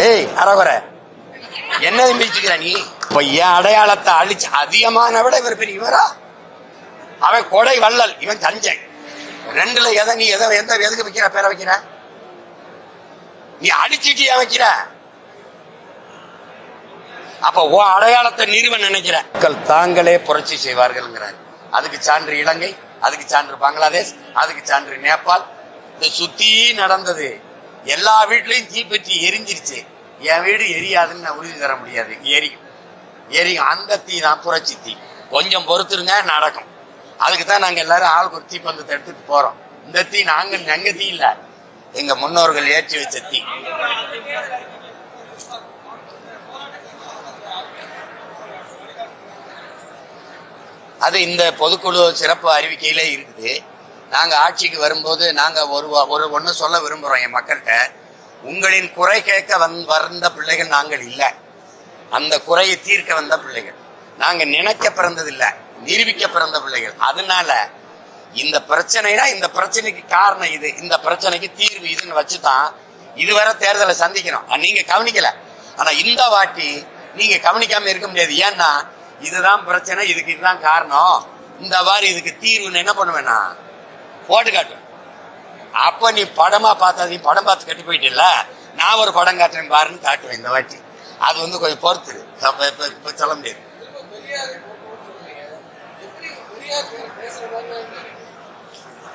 ஏய் அரகுற என்ன மிதிச்சுக்கிற நீ? இப்ப என் அடையாளத்தை அழிச்சு அதிகமான விட இவர் பெரிய இவரா? அவன் கொடை வள்ளல், இவன் தஞ்சை. ரெண்டுல எதை நீ எந்த எதுக்கு வைக்கிற பேரை வைக்கிற? நீ அடிச்சுட்டு ஏன் வைக்கிற? அப்ப உன் அடையாளத்தை நிறுவ நினைக்கிற. மக்கள் தாங்களே புரட்சி செய்வார்கள். அதுக்கு சான்று இலங்கை, அதுக்கு சான்று பங்களாதேஷ், அதுக்கு சான்று நேபாள். இந்த சுத்தி நடந்தது. எல்லா வீட்லயும் தீப்பற்றி எரிஞ்சிருச்சு. என் வீடு எரியாதுன்னு நான் உறுதி தர முடியாது. எரியும். அந்த தீ தான் புரட்சி தீ. கொஞ்சம் பொறுத்துருங்க, நடக்கும். அதுக்குதான் நாங்க எல்லாரும் ஆளுக்கு ஒரு தீப்பந்தத்தை எடுத்துட்டு போறோம். இந்த தீ எங்க தீ இல்ல, எங்க முன்னோர்கள் ஏற்றி வச்ச தீ. அது இந்த பொதுக்குழு சிறப்பு அறிவிக்கையில இருக்குது. நாங்க ஆட்சிக்கு வரும்போது நாங்க ஒன்னு சொல்ல விரும்புறோம் என் மக்கள்கிட்ட. உங்களின் குறை கேட்க வந்த பிள்ளைகள் நாங்கள் இல்லை, அந்த குறையை தீர்க்க வந்த பிள்ளைகள். நாங்க நினைக்க பிறந்தது இல்ல, நிரூபிக்க பிறந்த பிள்ளைகள். அதனால இந்த பிரச்சனைனா இந்த பிரச்சனைக்கு காரணம் இது, இந்த பிரச்சனைக்கு தீர்வு இதுன்னு வச்சுதான் இதுவரை தேர்தலை சந்திக்கிறோம். நீங்க கவனிக்கல. ஆனா இந்த வாட்டி நீங்க கவனிக்காம இருக்க முடியாது. ஏன்னா இதுதான் பிரச்சனை, இதுக்கு இதுதான் காரணம், இந்த மாதிரி இதுக்கு தீர்வுன்னு என்ன பண்ணுவேன்னா போட்டு காட்டும். அப்ப நீ படமா பார்த்தா, நீ படம் பார்த்து கட்டி போயிட்டு, நான் ஒரு படம் காட்டுறேன் பாருன்னு காட்டுவேன் இந்த வாட்டி. அது கொஞ்சம் பொறுத்து சொல்ல முடியாது.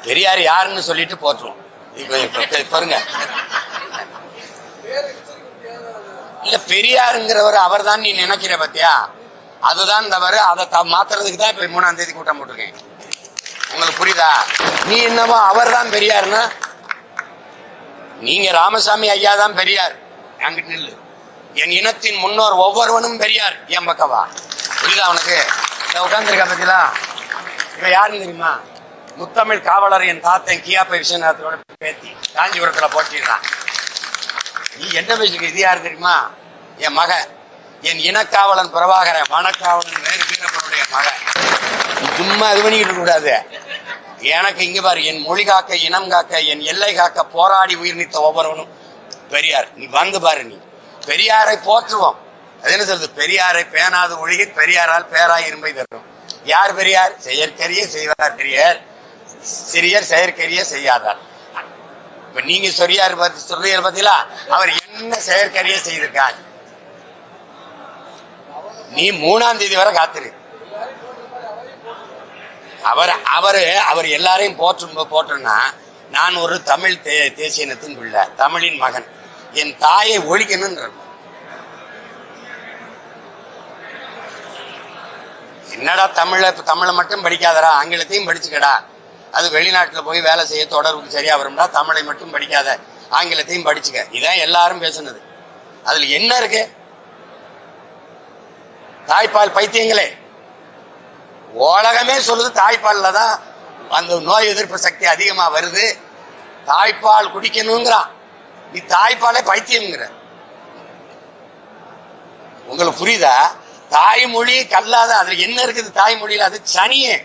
பெரியார் யாருன்னு சொல்லிட்டு போட்டுருவோம். பாருங்க, இல்ல பெரியாருங்கிறவர் அவர் தான் நீ நினைக்கிற பத்தியா, அதுதான் தவறு. அதை மாத்துறதுக்கு தான் இப்ப 3ஆம் தேதி கூட்டம் போட்டிருக்கேன். உங்களுக்கு புரியுதா? நீ என்னமோ அவர் தான் பெரியாருன்னா, நீங்க ராமசாமி ஐயா தான் பெரியார். அங்கிட்டு நில்லு. என் இனத்தின் முன்னோர் ஒவ்வொருவனும் பெரியார். என் பக்கவா? புரியுதா உனக்கு? உட்கார்ந்துருக்க பத்திலா இவன் யாருன்னு தெரியுமா? முத்தமிழ் காவலர் என் தாத்தன் கியாப்பை விஸ்வநாதத்தோட பேத்தி, காஞ்சிபுரத்துல போட்டிடுறான். நீ என்ன பேசுக்க? இது யாரு தெரியுமா? என் மக, என் இனக்காவலன் பிரபாகரன், வனக்காவலன் வேறு வீரப்பனுடைய மக. சும்மா இது பண்ணிக்கிட்டு கூடாது. எனக்கு இங்க பாரு, என் மொழி காக்க, இனம் காக்க, என் எல்லை காக்க போராடி உயிர் நீத்த ஒவ்வொருவனும் பெரியார். நீ வந்து பாரு, நீ பெரியாரை போற்றுவோம். அது என்ன சொல்றது? பெரியாரை பேணாது ஒழிக பெரியாரால் பேராய் இரும்பை தரும். யார் பெரியார்? செயற்கரிய செய்வார் பெரியார், சிறியர் செயற்கரிய செய்யாதார். இப்ப நீங்க சொரியார் பத்திலா அவர் என்ன செயற்கரிய செய்திருக்கார்? நீ 3ஆம் தேதி வரை காத்திரு. அவர் எல்லாரையும் போற்றுன்னா, நான் ஒரு தமிழ் தேசிய இனத்தின் பிள்ளை, தமிழின் மகன், என் தாயை ஒழிக்கணும்ன்ற. என்னடா தமிழை மட்டும் படிக்காதடா, ஆங்கிலத்தையும் படிச்சுக்கடா. அது வெளிநாட்டுல போய் வேலை செய்ய தொடர்புக்கு சரியா வரும்டா. தமிழை மட்டும் படிக்காத, ஆங்கிலத்தையும் படிச்சுக்க. இதான் எல்லாரும் பேசுனது. அதுல என்ன இருக்கு? தாய்ப்பால் பைத்தியங்களே, உலகமே சொல்லுது தாய்ப்பால்ல தான் அந்த நோய் எதிர்ப்பு சக்தி அதிகமா வருது, தாய்ப்பால் குடிக்கணுங்கிறான். நீ தாய்ப்பாலே பைத்தியம்ங்கிற. உங்களுக்கு புரியுதா? தாய்மொழி கல்லாத, அதுல என்ன இருக்குது தாய்மொழியில? அது சனியே.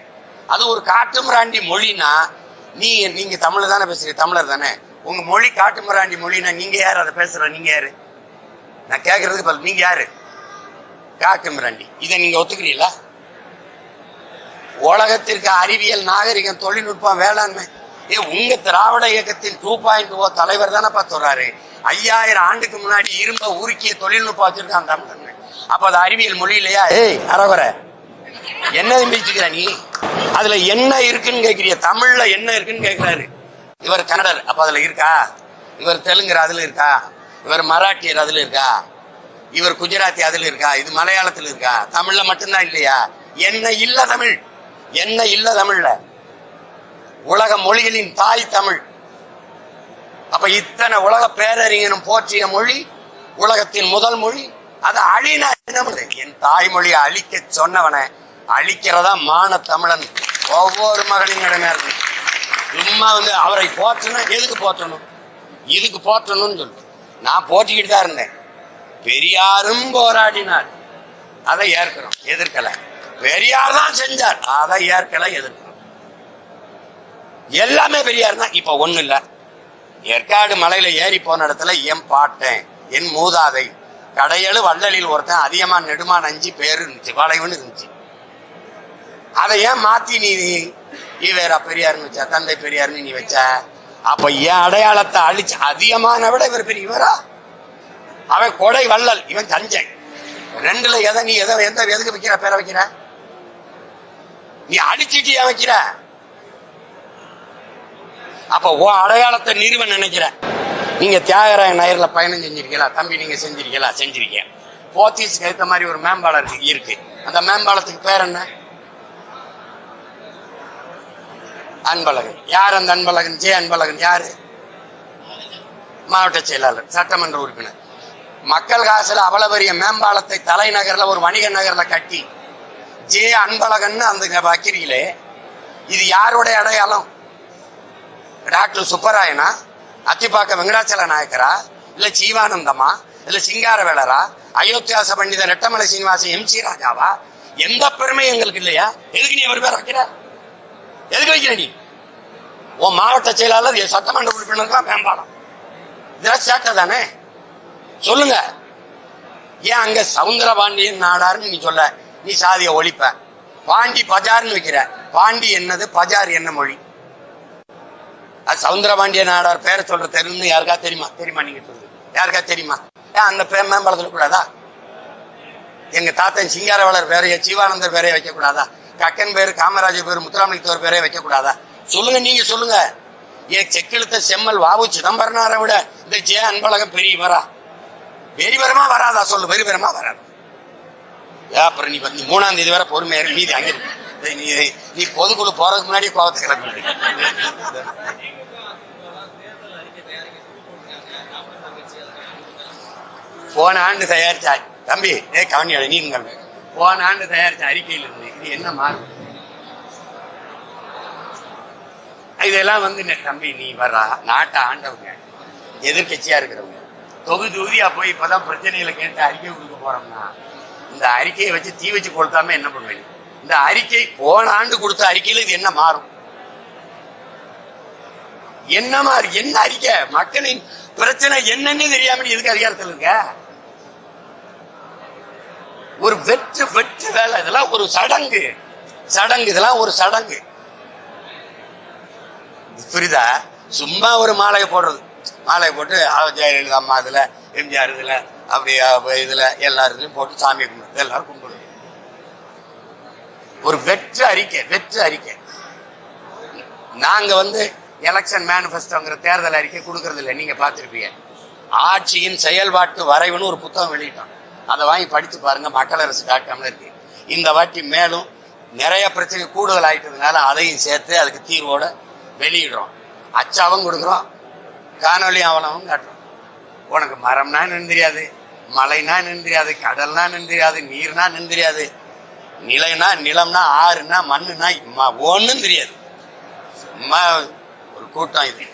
அது ஒரு காட்டுமிராண்டி மொழினா, நீங்க தமிழ் தானே பேசுறீங்க, தமிழர் தானே. உங்க மொழி காட்டுமிராண்டி மொழினா நீங்க யாரு அதை பேசுற? நீங்க யாரு? நான் கேட்கறதுக்கு நீங்க யாரு? காட்டுமிராண்டி. இதை நீங்க ஒத்துக்கிறீங்களா? உலகத்திற்கு அறிவியல், நாகரிகம், தொழில்நுட்பம், வேளாண்மை, உங்க திராவிட இயக்கத்தின் 2.0 தலைவர் தானே சொல்றாரு. 5000 ஆண்டுக்கு முன்னாடி இரும்ப உருக்கிய தொழில்நுட்பம் வச்சிருக்காங்க தமிழ். அப்ப அது அறிவியல் மொழி இல்லையா? ஏய் அரவர, என்ன பிடிச்சுக்கிற நீ? அதுல என்ன இருக்குன்னு கேக்குறிய? தமிழ்ல என்ன இருக்குன்னு கேக்குறாரு. இவர் கன்னடர், அப்ப அதுல இருக்கா? இவர் தெலுங்கர், அதுல இருக்கா? இவர் மராட்டியர், அதுல இருக்கா? இவர் குஜராத்தி, அதுல இருக்கா? இது மலையாளத்துல இருக்கா? தமிழ்ல மட்டும்தான் இல்லையா? என்ன இல்ல தமிழ்? என்ன இல்ல தமிழ்ல? உலக மொழிகளின் தாய் தமிழ். அப்ப இத்தனை உலக பேரறிஞனும் போற்றிய மொழி, உலகத்தின் முதல் மொழி. அதை அழினா என்ன? என் தாய்மொழியை அழிக்க சொன்னவனை அழிக்கிறதா மான தமிழன் ஒவ்வொரு மகனின் கடமையா இருக்கு. சும்மா அவரை போற்றணும். எதுக்கு போற்றணும்? இதுக்கு போற்றணும்னு சொல்லு. நான் போற்றிக்கிட்டு தான் இருந்தேன். பெரியாரும் போராடினார், அதை ஏற்கிறோம், எதிர்க்கல. பெரியார் தான் செஞ்சார், அதை ஏற்கல, எதிர்க்கிறோம். எல்லாமே பெரியார் தான். இப்ப ஒண்ணு இல்ல, ஏற்காடு மலையில ஏறி போன இடத்துல என் பாட்டேன் என் மூதாதை கடையழு வள்ளலில் ஒருத்தன் அதிகமா நெடுமா நஞ்சு பேரு இருந்துச்சு, வளைவுன்னு இருந்துச்சு. அதை ஏன் மாத்தி நீ ஈவேரா பெரியாருன்னு வச்ச, தந்தை பெரியாருன்னு நீ வச்ச? அப்ப என் அடையாளத்தை அழிச்சு அதிகமான விட இவர் பெரியவரா? அவன் கொடை வள்ளல், இவன் தஞ்சை. ரெண்டுல எதை நீ எந்த எதுக்கு வைக்கிற பேரை வைக்கிற? நீ அடிச்சுட்டு ஏன் வைக்கிற? அப்ப உன் அடையாளத்தை நிறுவ நினைக்கிற. நீங்க தியாகராய நகர்ல பயணம் செஞ்சிருக்கீங்களா தம்பி? நீங்க செஞ்சிருக்கீங்களா? செஞ்சிருக்கீங்க. போத்தீஸ்க்கு ஏற்ற மாதிரி ஒரு மேம்பாலம் இருக்கு. அந்த மேம்பாலத்துக்கு பேர் என்ன? அன்பழகன். யார் அந்த அன்பழகன்? ஜே அன்பழகன் யாரு? மாவட்ட செயலாளர், சட்டமன்ற உறுப்பினர். மக்கள் காசுல அவ்வளவு பெரிய மேம்பாலத்தை தலைநகர்ல ஒரு வணிக நகர்ல கட்டி ஜே அன்பழகன் அந்த வைக்கிறீங்களே, இது யாருடைய அடையாளம்? டாக்டர் சுப்பராயனா, அத்திப்பாக்க வெங்கடாச்சல நாயக்கரா, இல்ல ஜீவானந்தமா, இல்ல சிங்காரவேலரா, அயோத்தியாச பண்டித ரெட்டமலை சீனிவாசன், எம்.சி. ராஜாவா? எந்த பெருமை எங்களுக்கு இல்லையா? எதுக்கு நீ அவர் பேர் வைக்கிற? எதுக்கு வைக்கிற நீ? உன் மாவட்ட செயலாளர் சட்டமன்ற உறுப்பினர் மேம்பாலம், இதெல்லாம் சேட்டை தானே? சொல்லுங்க. ஏன் அங்க சவுந்தரபாண்டியன் நாடாருன்னு நீ சொல்ல? நீ சாதிய ஒழிப்ப. பாண்டி பஜார்னு வைக்கிற. பாண்டி என்னது, பஜார் என்ன மொழி? அது சவுந்தரபாண்டிய நாடார் பேரை சொல்ற தெருன்னு யாருக்கா தெரியுமா? தெரியுமா? நீங்க சொல்லுங்க, யாருக்கா தெரியுமா? ஏன் அந்த பேர் மேம்பாலத்துல கூடாதா? எங்க தாத்தன் சிங்காரவேலர் பேரைய, ஜீவானந்தர் பேரைய வைக்க கூடாதா? கக்கன் பேரு, காமராஜர் பேரு, முத்துராமலிங்கத்தோர் பேரைய வைக்க கூடாதா? சொல்லுங்க, நீங்க சொல்லுங்க. ஏன் செக்கிழுத்த செம்மல் வாவு சிதம்பரனாரை விட இந்த ஜே அன்பழகன் பெரியவரா? வெறிவரமா வராதா? சொல்லு, வெறிவரமா வராது. அப்புறம் நீ 3ஆம் தேதி வரை பொறுமையா மீதி அங்க நீ பொதுக்குழு போறதுக்கு முன்னாடி கோவத்தை கிளம்பி. போன ஆண்டு தயாரிச்ச தம்பி கவனியாள நீங்க போன ஆண்டு தயாரிச்ச அறிக்கையில் இருந்து இது என்ன மாறும்? இதெல்லாம் தம்பி நீ வர்றா நாட்டை ஆண்டவங்க, எதிர்கட்சியா இருக்கிறவங்க தொகுதியா போய் இப்பதான் பிரச்சனைகளை கேட்டு அறிக்கை கொடுக்க போறோம்னா இந்த அறிக்கையை வச்சு தீ வச்சு கொடுத்தாம என்ன பண்ணுவீங்க? இந்த அறிக்கை போன ஆண்டு கொடுத்த அறிக்கையில இது என்ன மாறும்? என்ன மாறு? என்ன அறிக்கை? மக்களின் பிரச்சனை என்னன்னு தெரியாம எதுக்கு அதிகாரத்தில் இருக்க? ஒரு வெற்று வேலை. இதெல்லாம் ஒரு சடங்கு. இதெல்லாம் ஒரு சடங்கு. புரியுதா? சும்மா ஒரு மாலையை போடுறது, மாலையை போட்டு ஜெயலலிதா அம்மா இதுல, எம்ஜிஆர் இதுல, அப்படி இதுல எல்லாரும் போட்டு சாமி கும்பிடுறது, எல்லாரும் கும்பிடுறது. ஒரு வெற்று அறிக்கை. நாங்க எலெக்ஷன் மேனிபெஸ்டோங்கிற தேர்தல் அறிக்கை கொடுக்கறது இல்லை. நீங்க பார்த்திருப்பீங்க. ஆட்சியின் செயல்பாட்டு வரைவுன்னு ஒரு புத்தகம் வெளியிட்டோம். அதை வாங்கி படிச்சு பாருங்க. மக்களரசு.comல இருக்கு. இந்த வாட்டி மேலும் நிறைய பிரச்சனை கூடுதல் ஆயிட்டதுனால அதையும் சேர்த்து அதுக்கு தீர்வோட வெளியிடுறோம். அச்சாவும் கொடுக்குறோம், காணொலி ஆவணமும் காட்டுறோம். உனக்கு மரம்னா என்னன்னு தெரியாது, மலைனா என்னன்னு தெரியாது, கடல்னா என்னன்னு தெரியாது, நீர்னா என்னன்னு தெரியாது, நிலைனா நிலம்னா ஆறுனா மண்ணுனா ஒன்னும் தெரியாது. ஒரு கூட்டம் இது.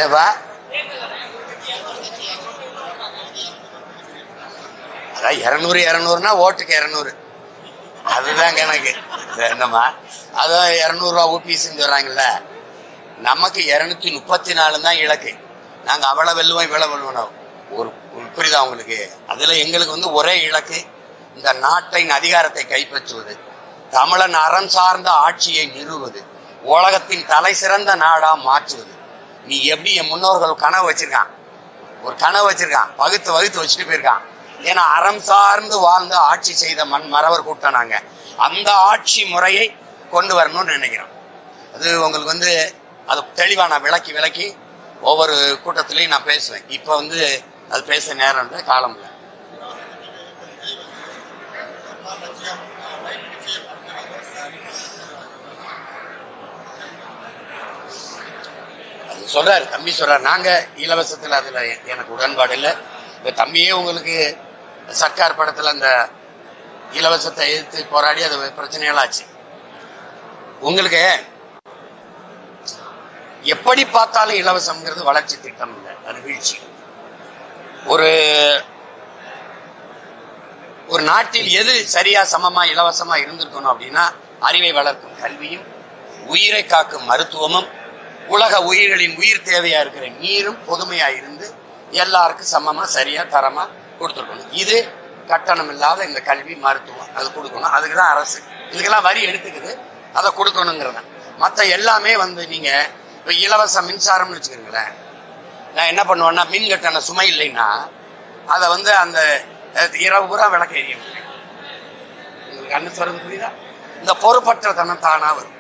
ஏவா 200 ஓட்டுக்கு 200, அதுதான் கணக்கு. என்னமா அதான் 200 ரூபா ஊபிஸ் சொல்றாங்கல்ல, நமக்கு 234 தான் இலக்கு. நாங்க அவ்வளவு வெல்லுவோம் இவ்வளவு வெல்லுவோம். ஒரு புரியுதா உங்களுக்கு? அதுல எங்களுக்கு ஒரே இலக்கு, இந்த நாட்டின் அதிகாரத்தை கைப்பற்றுவது, தமிழன் அறம் சார்ந்த ஆட்சியை நிறுவுவது, உலகத்தின் தலை சிறந்த நாடா மாற்றுவது. நீ எப்படி என் முன்னோர்கள் கனவு வச்சிருக்கான், ஒரு கனவு வச்சிருக்கான், வகுத்து வச்சுட்டு போயிருக்கான். ஏன்னா அறம் சார்ந்து வாழ்ந்து ஆட்சி செய்த மறவர் கூட்டம் நாங்க. அந்த ஆட்சி முறையை கொண்டு வரணும்னு நினைக்கிறோம். அது உங்களுக்கு அது தெளிவா நான் விளக்கி ஒவ்வொரு கூட்டத்திலையும் நான் பேசுவேன். இப்ப அது பேச நேரம் இல்லை, காலம் இல்லை. அது சொல்றாரு, தம்பி சொல்றாரு, நாங்க இலவசத்துல அதுல எனக்கு உடன்பாடு இல்லை. இந்த தம்பியே உங்களுக்கு சர்க்கார் படத்துல அந்த இலவசத்தை எதிர்த்து போராடி அது பிரச்சனைகள் ஆச்சு. உங்களுக்கு எப்படி பார்த்தாலும் இலவசம்ங்கிறது வளர்ச்சி திட்டம் இல்லை, அது வீழ்ச்சி. ஒரு நாட்டில் எது சரியா சமமா இலவசமா இருந்திருக்கணும் அப்படின்னா அறிவை வளர்க்கும் கல்வியும், உயிரை காக்கும் மருத்துவமும், உலக உயிர்களின் உயிர் தேவையா இருக்கிற நீரும் பொதுமையா இருந்து எல்லாருக்கும் சமமா சரியா தரமா கொடுத்துருக்கணும். இது கட்டணம் இல்லாத இந்த கல்வி மருத்துவம் அது கொடுக்கணும். அதுக்குதான் அரசு இதுக்கெல்லாம் வரி எடுத்துக்குது, அதை கொடுக்கணுங்கிறத. மற்ற எல்லாமே நீங்க இப்ப இலவச மின்சாரம்னு வச்சுக்கிறீங்களேன், நான் என்ன பண்ணுவேன்னா மின் கட்டண சுமை இல்லைன்னா அதை அந்த இரவு பூரா விளக்க எரிய முடியும். உங்களுக்கு அண்ணன் சொல்றது புரியுதா? இந்த பொறுப்பற்ற தனம் தானா வரும்.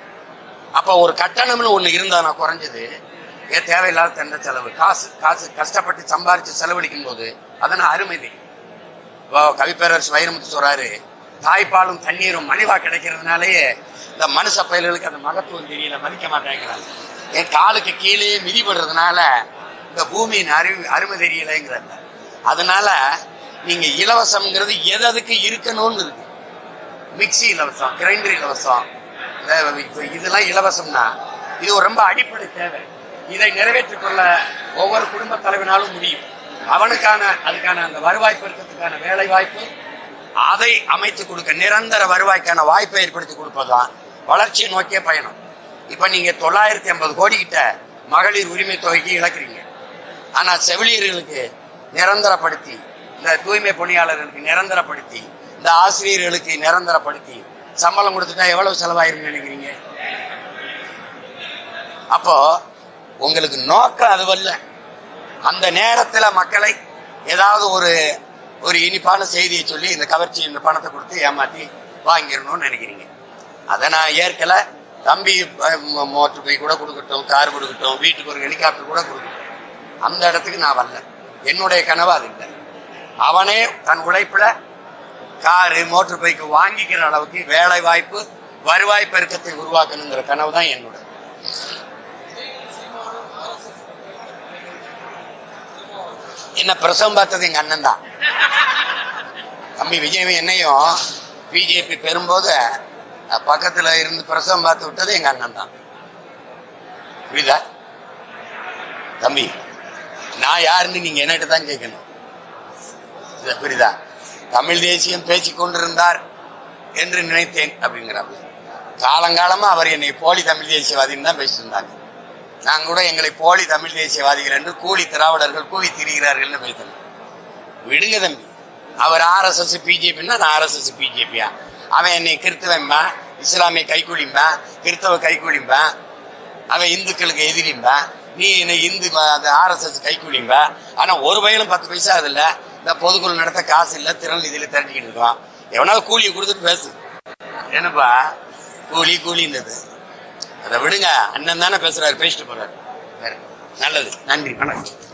அப்ப ஒரு கட்டணம்னு ஒண்ணு இருந்தா நான் குறைஞ்சது தேவையில்லாத தண்ட செலவு, காசு காசு கஷ்டப்பட்டு சம்பாரிச்சு செலவழிக்கும் போது அதன அருமை. கவிப்பேரரசு வைரமுத்து சொல்றாரு, தாய்ப்பாலும் தண்ணீரும் மலிவா கிடைக்கிறதுனாலயே இந்த மனுஷ பயல்களுக்கு அந்த மகத்துவம் தெரியல, மதிக்க மாட்டேங்கிறாங்க. என் காலுக்கு கீழே மிதிப்படுறதுனால இந்த பூமியின் அருமை தெரியலைங்கிறாங்க. அதனால நீங்க இலவசம்ங்கிறது எது அதுக்கு இருக்கணும்னு இருக்கு. மிக்சி இலவசம், கிரைண்டர் இலவசம், இதெல்லாம் இலவசம்னா இது ரொம்ப அடிப்படை தேவை. இதை நிறைவேற்றிக் கொள்ள ஒவ்வொரு குடும்ப தலைவனாலும் முடியும். அதுக்கான அந்த வருவாய் பெருக்கத்துக்கான வேலை வாய்ப்பு அதை அமைத்து கொடுக்க, நிரந்தர வருவாய்க்கான வாய்ப்பை ஏற்படுத்தி கொடுப்பதுதான் வளர்ச்சியை நோக்கிய பயணம். இப்ப நீங்க 950 கோடி கிட்ட மகளிர் உரிமை தொகைக்கு இழக்கிறீங்க. ஆனா செவிலியர்களுக்கு நிரந்தரப்படுத்தி, இந்த தூய்மை பணியாளர்களுக்கு நிரந்தரப்படுத்தி, இந்த ஆசிரியர்களுக்கு நிரந்தரப்படுத்தி சம்பளம் கொடுத்துட்டா எவ்வளவு செலவாயிருன்னு நினைக்கிறீங்க? அப்போ உங்களுக்கு நோக்கம் அதுவல்ல. அந்த நேரத்துல மக்களை ஏதாவது ஒரு இனிப்பான செய்தியை சொல்லி இந்த கவர்ச்சி இந்த பணத்தை கொடுத்து ஏமாத்தி வாங்கிடணும்னு நினைக்கிறீங்க. அதை நான் ஏற்கல. தம்பி மோட்டர் பை கூட கொடுக்கட்டும், கார் கொடுக்கட்டும், வீட்டுக்கு ஒரு ஹெலிகாப்டர் கூட கொடுக்கட்டும், அந்த இடத்துக்கு நான் வரல. என்னுடைய கனவு அது இல்லை. அவனே தன் உழைப்புல காரு மோட்டர் பைக்கு வாங்கிக்கிற அளவுக்கு வேலை வாய்ப்பு வருவாய் பெருக்கத்தை உருவாக்கணுங்கிற கனவு தான் என்னோட. என்ன பிரசவம் பார்த்தது எங்க அண்ணன் தான். தம்பி விஜய் என்னையும் பிஜேபி பெறும்போது பக்கத்துல இருந்து பிரசவம் பார்த்து விட்டது எங்க அண்ணன் தான். புரியுதா தம்பி? நான் யாருன்னு நீங்க என்னகிட்ட தான் கேட்கணும். புரியுதா? தமிழ் தேசியம் பேசிக் கொண்டிருந்தார் என்று நினைத்தேன் அப்படிங்கிறாங்க. காலங்காலமா அவர் என்னை போலி தமிழ் தேசியவாதின்னு தான் பேசிட்டு இருந்தாங்க. நாங்க கூட எங்களை போலி தமிழ் தேசியவாதிகள் என்று கூலி திராவிடர்கள் கூலி திரிகிறார்கள் பேசணும். விடுங்க தம்பி. அவர் RSS பிஜேபின்னா நான் RSS பிஜேபியா? அவன் என்னை கிறிஸ்தவன்பா, இஸ்லாமிய கைக்கூலிம்பா, கிறிஸ்தவ கைக்கூலிம்பா, அவன் இந்துக்களுக்கு எதிரிம்பா, நீ என்னை இந்து RSS கைக்கூலிம்பா. ஆனா ஒரு வயலும் 10 பைசா அதுல இந்த பொதுக்குழு நடத்த காசு இல்ல, திறன் இதுல திரட்டிக்கிட்டு இருக்கோம். எவனாவது கூலியை கொடுத்துட்டு பேசு. என்னப்பா கூலின்றது? அதை விடுங்க. அண்ணன் தானே பேசுறாரு, பேசிட்டு போறாரு. நல்லது. நன்றி, வணக்கம்.